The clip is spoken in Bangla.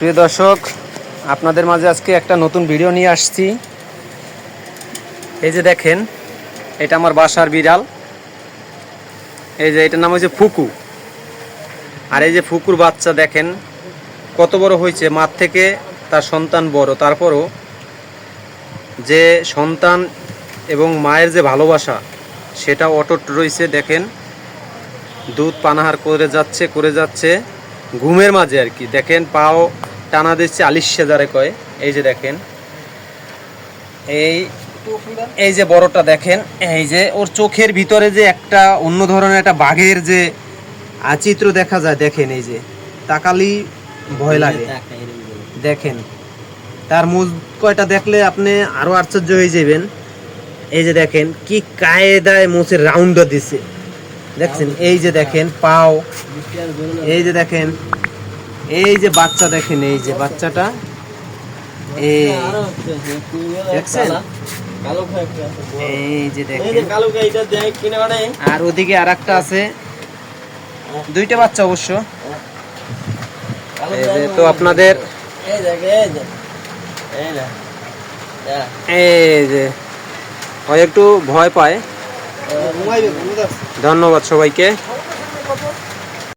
প্রিয় দর্শক, আপনাদের মাঝে আজকে একটা নতুন ভিডিও নিয়ে আসছি। এই যে দেখেন, এটা আমার বাসার বিড়াল। এই যে এটার নাম হচ্ছে ফুকু। আর এই যে ফুকুর বাচ্চা দেখেন কত বড় হয়েছে, মার থেকে তার সন্তান বড়। তারপরও যে সন্তান এবং মায়ের যে ভালোবাসা সেটা অটুট রয়েছে। দেখেন দুধ পানাহার করে যাচ্ছে ঘুমের মাঝে আর কি। দেখেন পাও টানা দিচ্ছে, আলিশে যারে কয়। এই যে দেখেন, এই যে বড়টা দেখেন, এই যে ওর চোখের ভিতরে যে একটা অন্য ধরনের একটা বাঘের যে চিত্র দেখা যায়। দেখেন এই যে তাকালি ভয় লাগে। দেখেন তার মুখ কয়টা দেখলে আপনি আরো আশ্চর্য হয়ে যাবেন। এই যে দেখেন কি কায়দায় মুছের রাউন্ডটা দিছে, দেখছেন? এই যে দেখেন পাও, এই যে দেখেন, এই যে বাচ্চা দেখেন, এই যে বাচ্চাটা, এই দেখছেন? এই যে দেখেন, আর ওদিকে আর একটা আছে, দুইটা বাচ্চা অবশ্য। এই যে তো আপনাদের এই যে হয় একটু ভয় পায়। ধন্যবাদ সবাইকে।